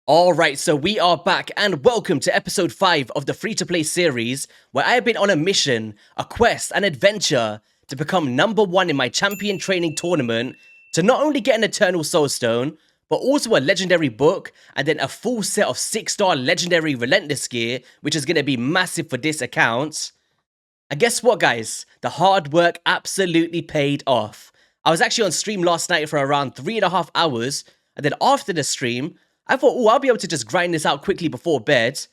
Alright, so we are back and welcome to episode 5 of the free-to-play series where I have been on a mission, a quest, an adventure to become number 1 in my champion training tournament to not only get an Eternal Soul Stone, but also a legendary book and then a full set of 6-star legendary Relentless gear, which is going to be massive for this account. And guess what, guys? The hard work absolutely paid off. I was actually on stream last night for around 3.5 hours, and then after the stream, I thought, oh, I'll be able to just grind this out quickly before bed.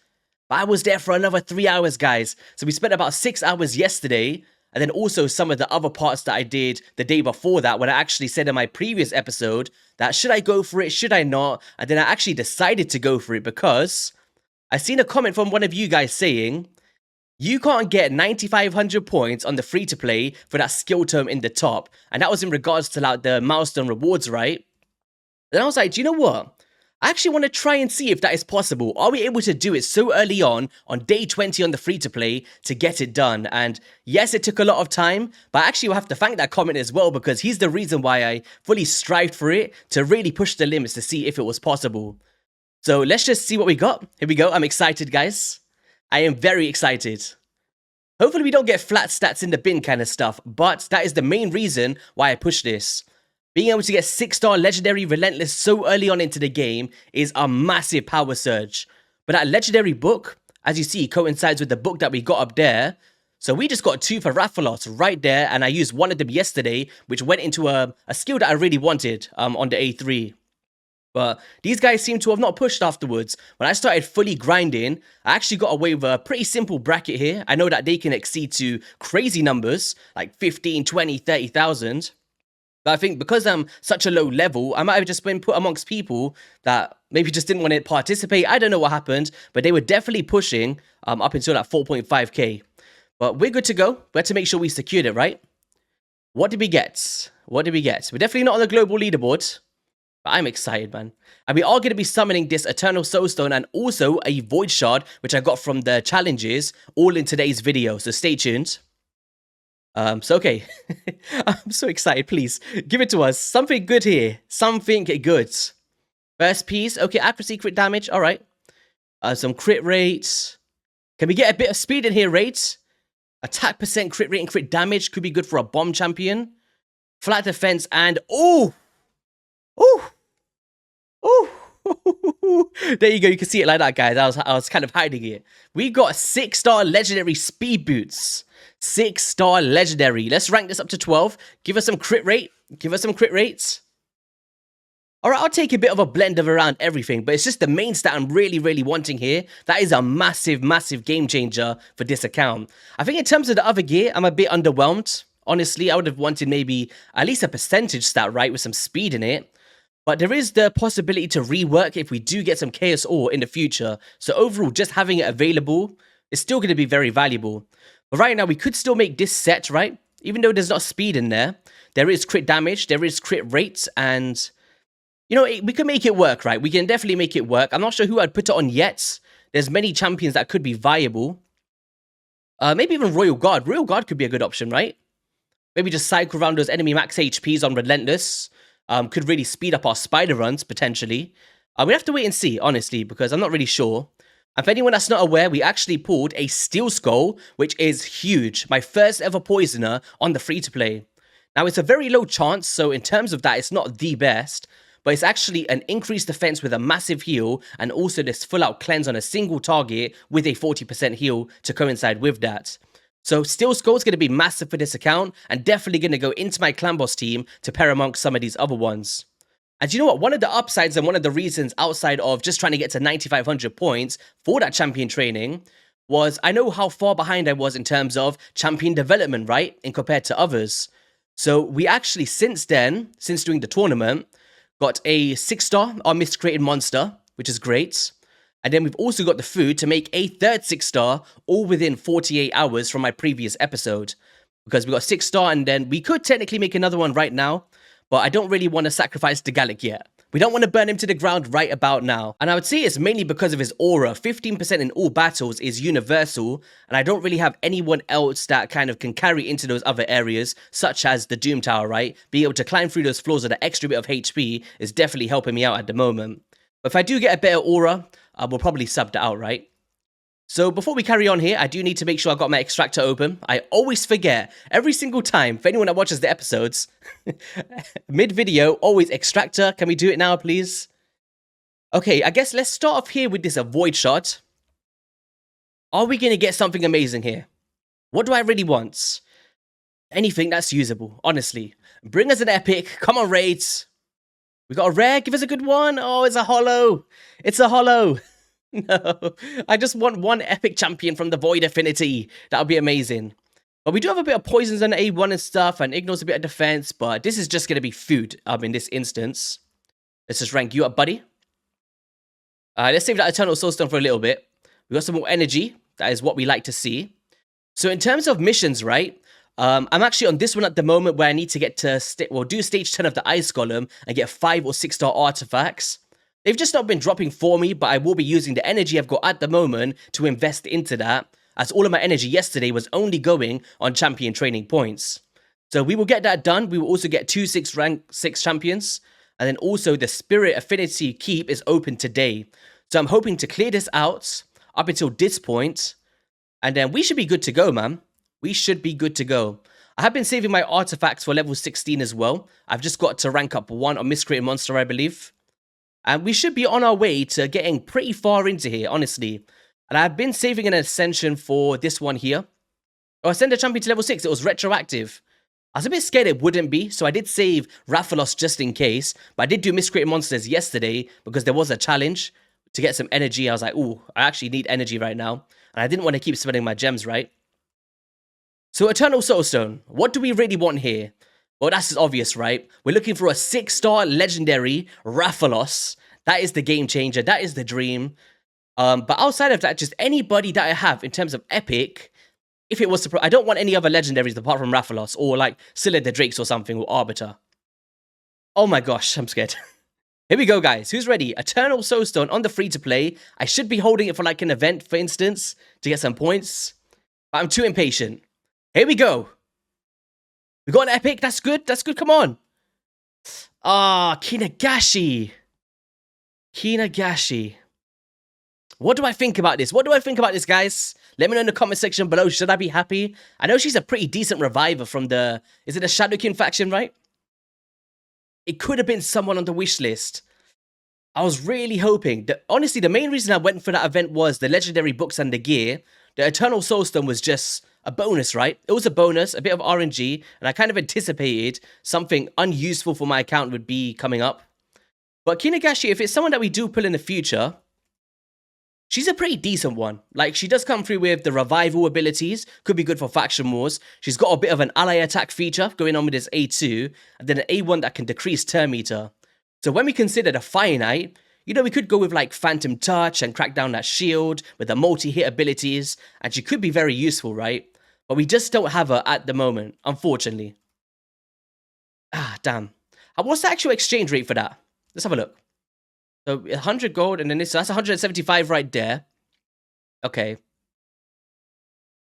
But I was there for another 3 hours, guys. So we spent about 6 hours yesterday, and then also some of the other parts that I did the day before that, when I actually said in my previous episode that should I go for it, should I not? And then I actually decided to go for it because I seen a comment from one of you guys saying, you can't get 9,500 points on the free-to-play for that skill tome in the top. And that was in regards to like the milestone rewards, right? And I was like, do you know what? I actually want to try and see if that is possible. Are we able to do it so early on day 20 on the free-to-play to get it done? And yes, it took a lot of time, but I actually will have to thank that comment as well because he's the reason why I fully strived for it to really push the limits to see if it was possible. So let's just see what we got. Here we go. I'm excited, guys. I am very excited. Hopefully we don't get flat stats in the bin kind of stuff, but that is the main reason why I push this. Being able to get 6-star legendary Relentless so early on into the game is a massive power surge. But that legendary book, as you see, coincides with the book that we got up there. So we just got 2 for Rathalos right there, and I used one of them yesterday, which went into a skill that I really wanted on the A3. But these guys seem to have not pushed afterwards. When I started fully grinding, I actually got away with a pretty simple bracket here. I know that they can exceed to crazy numbers, like 15, 20, 30,000. But I think because I'm such a low level, I might have just been put amongst people that maybe just didn't want to participate. I don't know what happened, but they were definitely pushing up until that 4.5k. But we're good to go. We had to make sure we secured it, right? What did we get? What did we get? We're definitely not on the global leaderboard. But I'm excited, man. And we are going to be summoning this Eternal Soul Stone and also a Void Shard, which I got from the challenges, all in today's video. So stay tuned. So okay, I'm so excited, please, give it to us, something good here, something good. First piece, okay, accuracy, crit damage, alright. Some crit rates, can we get a bit of speed in here, rates? Attack percent, crit rate and crit damage, could be good for a bomb champion. Flat defense and, oh, there you go, you can see it like that, guys. I was kind of hiding it. We got 6-star legendary speed boots. 6-star legendary. Let's rank this up to 12. Give us some crit rate. Give us some crit rates. Alright, I'll take a bit of a blend of around everything, but it's just the main stat I'm really wanting here. That is a massive game changer for this account. I think in terms of the other gear, I'm a bit underwhelmed. Honestly, I would have wanted maybe at least a percentage stat, right, with some speed in it. But there is the possibility to rework if we do get some Chaos Ore in the future. So overall, just having it available is still going to be very valuable. But right now, we could still make this set, right? Even though there's not speed in there, there is crit damage, there is crit rates, and, you know, we can make it work, right? We can definitely make it work. I'm not sure who I'd put it on yet. There's many champions that could be viable. Maybe even Royal Guard. Royal Guard could be a good option, right? Maybe just cycle around those enemy max HPs on Relentless. Could really speed up our spider runs, potentially. We have to wait and see, honestly, because I'm not really sure. And for anyone that's not aware, we actually pulled a Steel Skull, which is huge. My first ever Poisoner on the free-to-play. Now, it's a very low chance, so in terms of that, it's not the best. But it's actually an increased defense with a massive heal, and also this full-out cleanse on a single target with a 40% heal to coincide with that. So Steel Skull is going to be massive for this account, and definitely going to go into my clan boss team to pair amongst some of these other ones. And you know what? One of the upsides and one of the reasons outside of just trying to get to 9,500 points for that champion training was I know how far behind I was in terms of champion development, right? In compared to others. So we actually, since then, since doing the tournament, got a 6-star our Miscreated Monster, which is great. And then we've also got the food to make a third 6-star all within 48 hours from my previous episode. Because we got 6-star and then we could technically make another one right now. But I don't really want to sacrifice the Gallic yet. We don't want to burn him to the ground right about now. And I would say it's mainly because of his aura. 15% in all battles is universal. And I don't really have anyone else that kind of can carry into those other areas, such as the Doom Tower, right? Being able to climb through those floors with an extra bit of HP is definitely helping me out at the moment. But if I do get a better aura, we'll probably sub that out, right? So before we carry on here, I do need to make sure I got my extractor open. I always forget every single time. For anyone that watches the episodes, mid-video, always extractor. Can we do it now, please? Okay, I guess let's start off here with this void shot. Are we going to get something amazing here? What do I really want? Anything that's usable, honestly. Bring us an epic. Come on, raids. We got a rare. Give us a good one. Oh, it's a holo. It's a holo. No, I just want one epic champion from the Void Affinity. That would be amazing. But we do have a bit of poisons on A1 and stuff, and ignores a bit of defense, but this is just going to be food in this instance. Let's just rank you up, buddy. Let's save that Eternal Soulstone for a little bit. We got some more energy. That is what we like to see. So in terms of missions, right? I'm actually on this one at the moment where I need to get to do stage 10 of the Ice Golem and get 5 or 6-star artifacts. They've just not been dropping for me, but I will be using the energy I've got at the moment to invest into that, as all of my energy yesterday was only going on champion training points. So we will get that done. We will also get 2 rank 6 champions, and then also the Spirit Affinity Keep is open today. So I'm hoping to clear this out up until this point, and then we should be good to go, man. We should be good to go. I have been saving my artifacts for level 16 as well. I've just got to rank up 1 on Miscreant Monster, I believe. And we should be on our way to getting pretty far into here, honestly. And I've been saving an ascension for this one here. Oh, ascend a champion to level 6. It was retroactive. I was a bit scared it wouldn't be, so I did save Rathalos just in case. But I did do Miscreant Monsters yesterday because there was a challenge to get some energy. I was like, ooh, I actually need energy right now. And I didn't want to keep spending my gems, right? So Eternal Soulstone, what do we really want here? Well, that's obvious, right? We're looking for a 6-star legendary Rathalos. That is the game changer. That is the dream. But outside of that, just anybody that I have in terms of epic, if it was to... I don't want any other legendaries apart from Rathalos or like Scylla the Drakes or something or Arbiter. Oh my gosh, I'm scared. Here we go, guys. Who's ready? Eternal Soulstone on the free-to-play. I should be holding it for like an event, for instance, to get some points. But I'm too impatient. Here we go. We got an epic. That's good. That's good. Come on. Ah, Kinagashi. Kinagashi. What do I think about this? What do I think about this, guys? Let me know in the comment section below. Should I be happy? I know she's a pretty decent reviver from the... Is it the Shadowkin faction, right? It could have been someone on the wish list. I was really hoping. Honestly, the main reason I went for that event was the legendary books and the gear. The Eternal Soulstone was just... a bonus, right? It was a bonus, a bit of RNG, and I kind of anticipated something unuseful for my account would be coming up. But Kinagashi, if it's someone that we do pull in the future, she's a pretty decent one. Like, she does come through with the revival abilities, could be good for faction wars. She's got a bit of an ally attack feature going on with this A2, and then an A1 that can decrease turn meter. So when we consider the Fire Knight, you know, we could go with like Phantom Touch and crack down that shield with the multi-hit abilities, and she could be very useful, right? But we just don't have her at the moment, unfortunately. Ah, damn. What's the actual exchange rate for that? Let's have a look. So 100 gold, and then this, so that's 175 right there. Okay.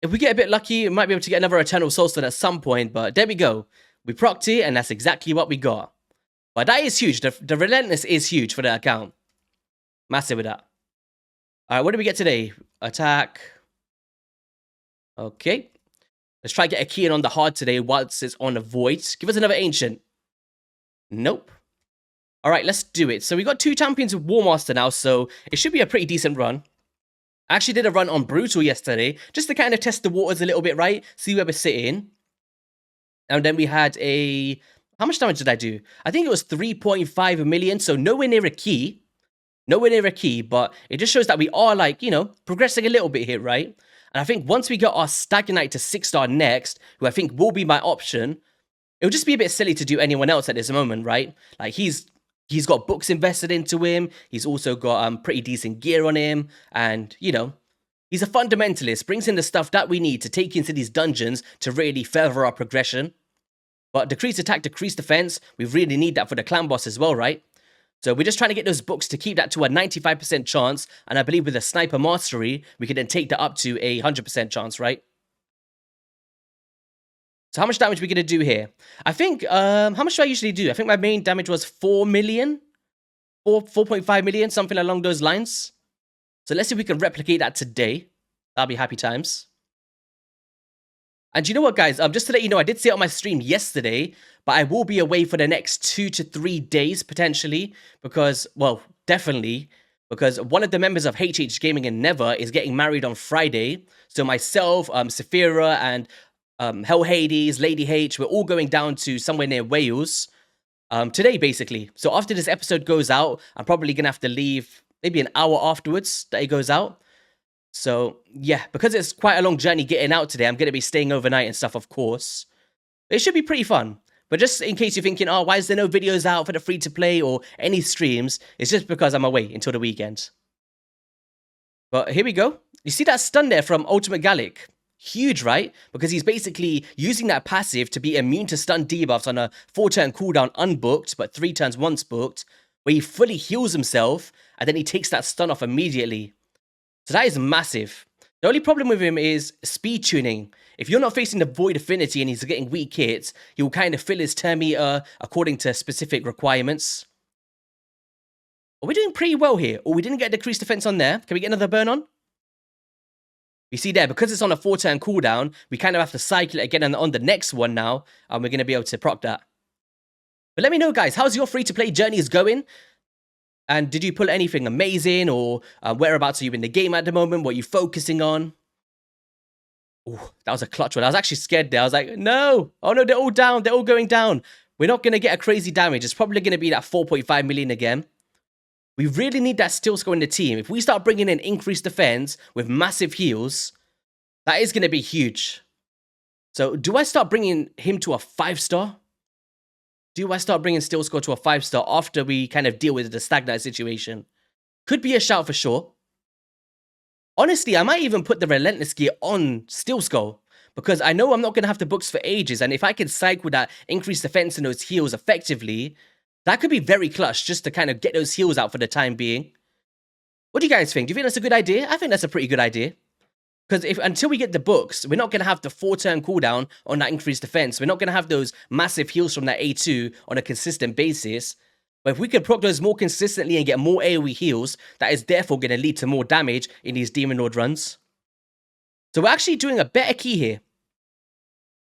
If we get a bit lucky, we might be able to get another Eternal Soulstone at some point, but there we go. We procced it, and that's exactly what we got. But that is huge. The Relentless is huge for the account. Massive with that. Alright, what do we get today? Attack. Okay. Let's try to get a key in on the hard today whilst it's on the void. Give us another ancient. Nope. Alright, let's do it. So we got 2 champions with War Master now, so it should be a pretty decent run. I actually did a run on Brutal yesterday, just to kind of test the waters a little bit, right? See where we're sitting. And then we had a... How much damage did I do? I think it was 3.5 million, so nowhere near a key. Nowhere near a key, but it just shows that we are, like, you know, progressing a little bit here, right? And I think once we get our Stagnite to 6-star next, who I think will be my option, it would just be a bit silly to do anyone else at this moment, right? Like, he's got books invested into him. He's also got pretty decent gear on him. And, you know, he's a fundamentalist. Brings in the stuff that we need to take into these dungeons to really further our progression. But decreased attack, decreased defense, we really need that for the clan boss as well, right? So we're just trying to get those books to keep that to a 95% chance. And I believe with a Sniper Mastery, we can then take that up to a 100% chance, right? So how much damage are we going to do here? I think, how much do I usually do? I think my main damage was 4 million. 4.5 million, something along those lines. So let's see if we can replicate that today. That'll be happy times. And you know what, guys? Just to let you know, I did say it on my stream yesterday, but I will be away for the next 2 to 3 days, potentially, because, well, definitely, because one of the members of HH Gaming and Never is getting married on Friday. So myself, Saphira, and Hell Hades, Lady H, we're all going down to somewhere near Wales today, basically. So after this episode goes out, I'm probably going to have to leave maybe an hour afterwards that it goes out. So, yeah, because it's quite a long journey getting out today, I'm going to be staying overnight and stuff, of course. It should be pretty fun. But just in case you're thinking, oh, why is there no videos out for the free-to-play or any streams? It's just because I'm away until the weekend. But here we go. You see that stun there from Ultimate Gallic? Huge, right? Because he's basically using that passive to be immune to stun debuffs on a 4-turn cooldown unbooked, but 3 turns once booked, where he fully heals himself, and then he takes that stun off immediately. So that is massive. The only problem with him is speed tuning. If you're not facing the Void Affinity and he's getting weak hits, he will kind of fill his turn meter according to specific requirements. Are we doing pretty well here? Oh, we didn't get decreased defense on there. Can we get another burn on? You see there, because it's on a 4-turn cooldown, we kind of have to cycle it again on the next one now, and we're going to be able to proc that. But let me know, guys, how's your free-to-play journeys going? And did you pull anything amazing, or whereabouts are you in the game at the moment? What are you focusing on? Oh, that was a clutch one. I was actually scared there. I was like, no. Oh, no, they're all down. They're all going down. We're not going to get a crazy damage. It's probably going to be that 4.5 million again. We really need that still score in the team. If we start bringing in increased defense with massive heals, that is going to be huge. So do I start bringing him to a 5-star? Do I start bringing Steel Score to a 5-star after we kind of deal with the stagnant situation? Could be a shout for sure. Honestly, I might even put the Relentless gear on Steel Skull, because I know I'm not going to have the books for ages, and if I can cycle that increased defense and those heals effectively, that could be very clutch just to kind of get those heals out for the time being. What do you guys think? Do you think that's a good idea? I think that's a pretty good idea. Because until we get the books, we're not going to have the 4-turn cooldown on that increased defense. We're not going to have those massive heals from that A2 on a consistent basis. But if we could proc those more consistently and get more AoE heals, that is therefore going to lead to more damage in these Demon Lord runs. So we're actually doing a better key here.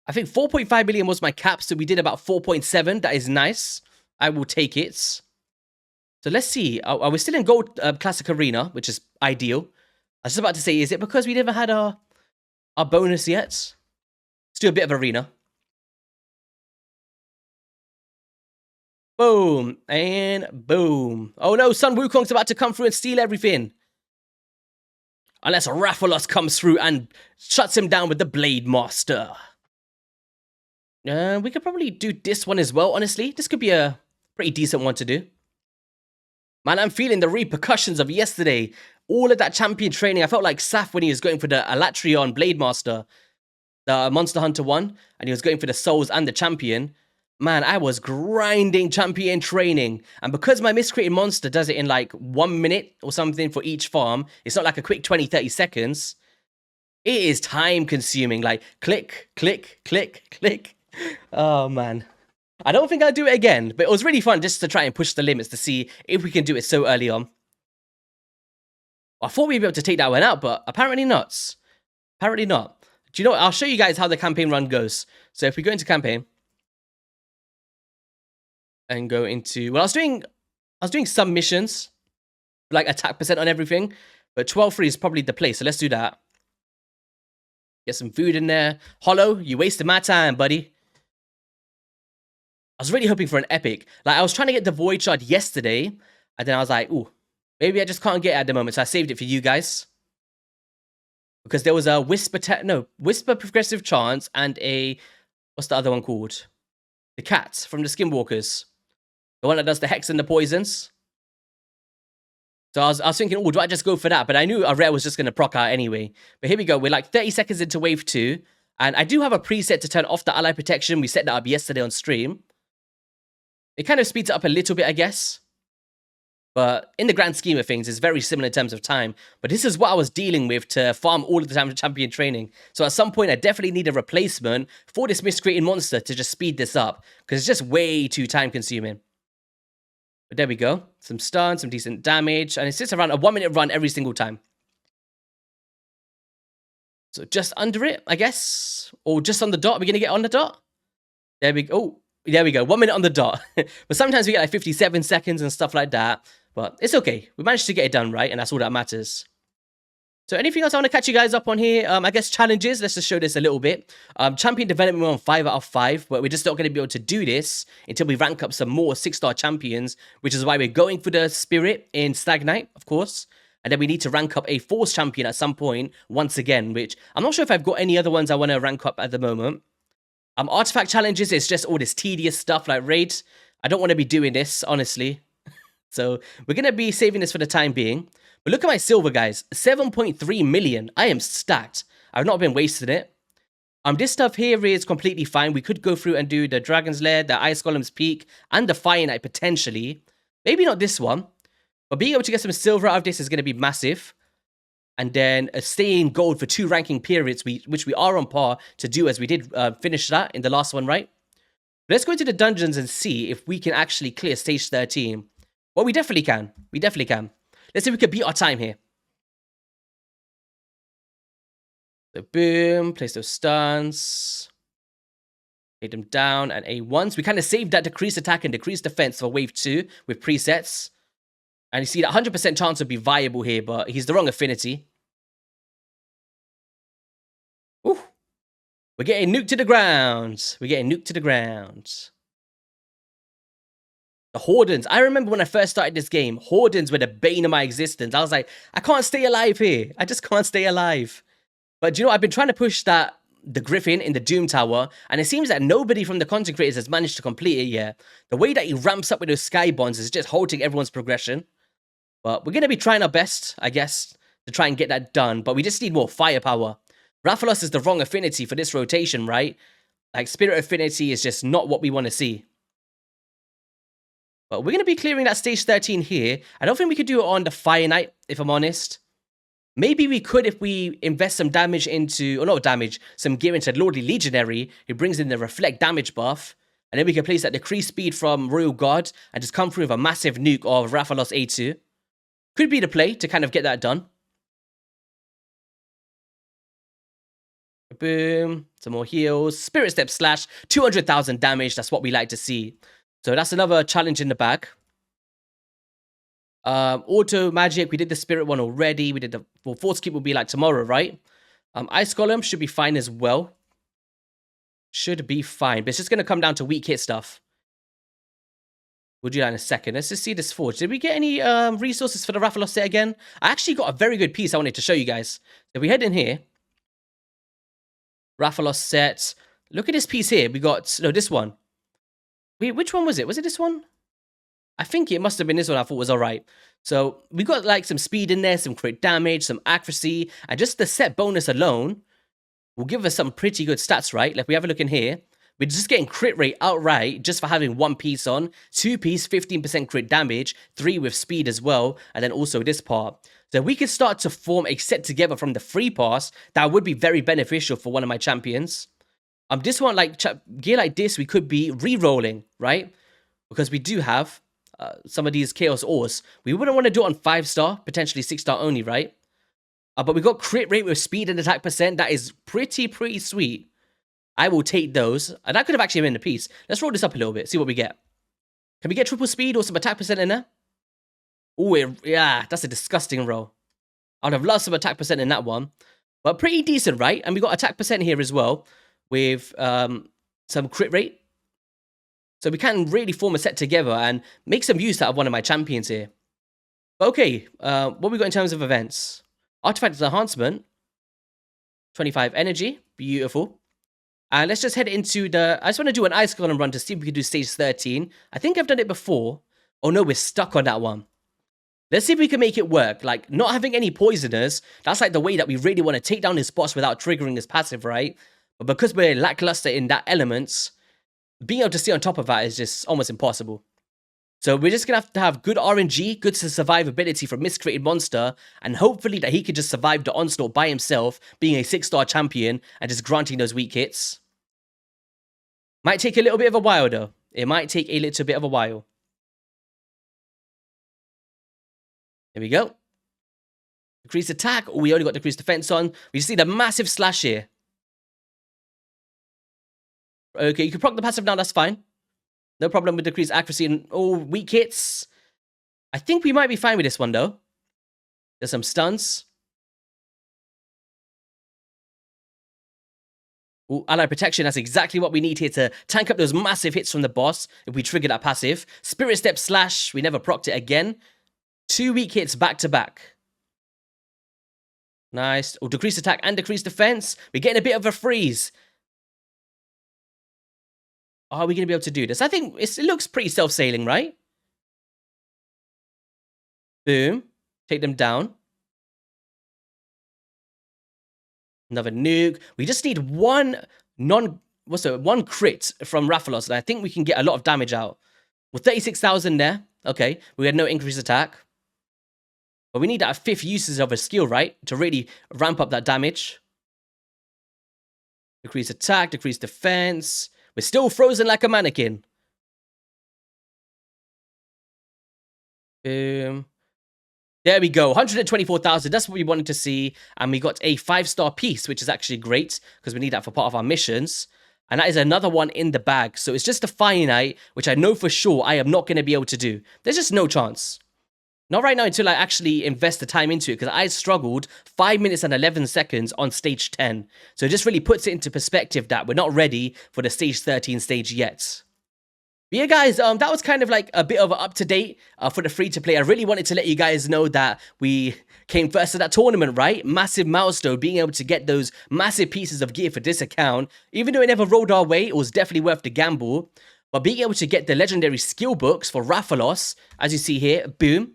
I think 4.5 million was my cap, so we did about 4.7. That is nice. I will take it. So let's see. We're still in Gold Classic Arena, which is ideal. I was just about to say, is it because we never had our bonus yet? Let's do a bit of Arena. Boom. And boom. Oh no, Sun Wukong's about to come through and steal everything. Unless Rathalos comes through and shuts him down with the Blade Master. We could probably do this one as well, honestly. This could be a pretty decent one to do. Man, I'm feeling the repercussions of yesterday. All of that champion training. I felt like Saf when he was going for the Alatreon Blade Master, the Monster Hunter one, and he was going for the Souls and the champion. Man, I was grinding champion training. And because my miscreated monster does it in like 1 minute or something for each farm, it's not like a quick 20, 30 seconds. It is time consuming. Like click, click, click, click. Oh, man. I don't think I'll do it again, but it was really fun just to try and push the limits to see if we can do it so early on. I thought we'd be able to take that one out, but apparently not. Apparently not. Do you know what? I'll show you guys how the campaign run goes. So if we go into campaign and go into, well, I was doing some missions, like attack percent on everything, but 12-3 is probably the place. So let's do that. Get some food in there. Hollow, you wasted my time, buddy. I was really hoping for an epic. Like, I was trying to get the Void Shard yesterday, and then I was like, ooh, maybe I just can't get it at the moment, so I saved it for you guys. Because there was a Whisper Progressive Chance and a, what's the other one called? The cat from the Skinwalkers. The one that does the hex and the poisons. So I was thinking, oh, do I just go for that? But I knew a rare was just going to proc out anyway. But here we go. We're like 30 seconds into wave 2. And I do have a preset to turn off the ally protection. We set that up yesterday on stream. It kind of speeds it up a little bit, I guess. But in the grand scheme of things, it's very similar in terms of time. But this is what I was dealing with to farm all of the time for champion training. So at some point, I definitely need a replacement for this miscreated monster to just speed this up. Because it's just way too time consuming. But there we go. Some stun, some decent damage. And it's just around a 1 minute run every single time. So just under it, I guess. Or just on the dot. Are we going to get on the dot? There we go. Oh, there we go. 1 minute on the dot. But sometimes we get like 57 seconds and stuff like that. But it's okay. We managed to get it done right. And that's all that matters. So anything else I want to catch you guys up on here? I guess challenges. Let's just show this a little bit. Champion development, we're on 5 out of 5, but we're just not going to be able to do this until we rank up some more 6-star champions, which is why we're going for the Spirit in Stagnite, of course. And then we need to rank up a Force champion at some point once again, which I'm not sure if I've got any other ones I want to rank up at the moment. Artifact challenges is just all this tedious stuff like raids. I don't want to be doing this, honestly. So we're going to be saving this for the time being. But look at my silver, guys. 7.3 million. I am stacked. I've not been wasting it. This stuff here is completely fine. We could go through and do the Dragon's Lair, the Ice Golem's Peak, and the Fire Knight potentially. Maybe not this one. But being able to get some silver out of this is going to be massive. And then stay in gold for 2 ranking periods, which we are on par to do, as we did finish that in the last one, right? But let's go into the dungeons and see if we can actually clear stage 13. Well, we definitely can. We definitely can. Let's see if we can beat our time here. So boom, place those stuns. Hit them down and A1s. We kind of saved that decreased attack and decreased defense for wave 2 with presets. And you see that 100% chance would be viable here, but he's the wrong affinity. Ooh. We're getting nuked to the ground. We're getting nuked to the ground. The Hordens. I remember when I first started this game, Hordens were the bane of my existence. I was like, I can't stay alive here. I just can't stay alive. But you know, I've been trying to push the Griffin in the Doom Tower, and it seems that nobody from the content creators has managed to complete it yet. The way that he ramps up with those sky bonds is just halting everyone's progression. But we're going to be trying our best, I guess, to try and get that done. But we just need more firepower. Rathalos is the wrong affinity for this rotation, right? Like, Spirit Affinity is just not what we want to see. But we're going to be clearing that stage 13 here. I don't think we could do it on the Fire Knight, if I'm honest. Maybe we could if we invest some damage into, or not damage, some gear into Lordly Legionary, who brings in the Reflect damage buff. And then we can place that decreased speed from Royal Guard and just come through with a massive nuke of Rathalos A2. Could be the play to kind of get that done. Boom. Some more heals. Spirit Step Slash. 200,000 damage. That's what we like to see. So that's another challenge in the bag. Auto Magic. We did the Spirit one already. We did the... Well, Force Keep will be like tomorrow, right? Ice Golem should be fine as well. Should be fine. But it's just going to come down to weak hit stuff. We'll do that in a second. Let's just see this forge. Did we get any resources for the Rathalos set again? I actually got a very good piece I wanted to show you guys. If we head in here. Rathalos set. Look at this piece here. We got... No, this one. Wait, which one was it? Was it this one? I think it must have been this one I thought was alright. So, we got like some speed in there, some crit damage, some accuracy, and just the set bonus alone will give us some pretty good stats, right? Like, we have a look in here. We're just getting crit rate outright just for having 1 piece on. 2 piece, 15% crit damage. 3 with speed as well. And then also this part. So we could start to form a set together from the free pass that would be very beneficial for one of my champions. This one, like gear like this, we could be re-rolling, right? Because we do have some of these Chaos Ores. We wouldn't want to do it on 5-star, potentially 6-star only, right? But we got crit rate with speed and attack percent. That is pretty sweet. I will take those. And that could have actually been a piece. Let's roll this up a little bit, see what we get. Can we get triple speed or some attack percent in there? Oh, yeah, that's a disgusting roll. I would have loved some attack percent in that one. But pretty decent, right? And we got attack percent here as well with some crit rate. So we can really form a set together and make some use out of one of my champions here. But okay, what we got in terms of events? Artifact Enhancement. 25 energy. Beautiful. And let's just head into the... I just want to do an Ice Golem run to see if we can do stage 13. I think I've done it before. Oh no, we're stuck on that one. Let's see if we can make it work. Like, not having any poisoners, that's like the way that we really want to take down his boss without triggering his passive, right? But because we're lackluster in that elements, being able to stay on top of that is just almost impossible. So we're just going to have good RNG, good survivability from Miscreated Monster, and hopefully that he could just survive the onslaught by himself, being a 6-star champion, and just granting those weak hits. Might take a little bit of a while, though. It might take a little bit of a while. Here we go. Decreased attack. Oh, we only got decreased defense on. We just need a massive slash here. Okay, you can proc the passive now. That's fine. No problem with decreased accuracy and all weak hits. I think we might be fine with this one, though. There's some stuns. Ooh, ally protection, that's exactly what we need here to tank up those massive hits from the boss if we trigger that passive. Spirit Step Slash, we never procced it again. 2 weak hits back to back. Nice. Oh, decreased attack and decreased defense. We're getting a bit of a freeze. Are we going to be able to do this? I think it looks pretty self-sailing, right? Boom. Take them down. Another nuke. We just need one crit from Rathalos, and I think we can get a lot of damage out. Well, 36,000 there. Okay, we had no increased attack. But we need that 5th uses of a skill, right? To really ramp up that damage. Decrease attack, decrease defense. We're still frozen like a mannequin. Boom. There we go, 124,000, that's what we wanted to see. And we got a 5-star piece, which is actually great, because we need that for part of our missions. And that is another one in the bag. So it's just a finite, which I know for sure I am not going to be able to do. There's just no chance. Not right now until I actually invest the time into it, because I struggled 5 minutes and 11 seconds on stage 10. So it just really puts it into perspective that we're not ready for the stage 13 stage yet. But yeah, guys, that was kind of like a bit of an up-to-date for the free-to-play. I really wanted to let you guys know that we came first to that tournament, right? Massive milestone, being able to get those massive pieces of gear for this account. Even though it never rolled our way, it was definitely worth the gamble. But being able to get the legendary skill books for Rathalos, as you see here, boom.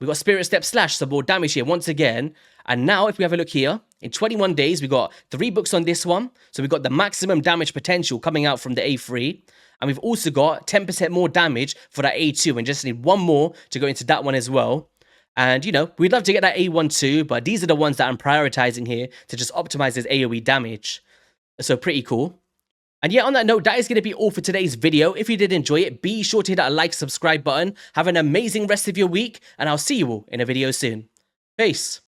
We got Spirit Step Slash, some more damage here once again. And now, if we have a look here, in 21 days, we got 3 books on this one. So we got the maximum damage potential coming out from the A3. And we've also got 10% more damage for that A2. And just need one more to go into that one as well. And, you know, we'd love to get that A1 too. But these are the ones that I'm prioritizing here to just optimize this AoE damage. So pretty cool. And yeah, on that note, that is going to be all for today's video. If you did enjoy it, be sure to hit that like, subscribe button. Have an amazing rest of your week. And I'll see you all in a video soon. Peace.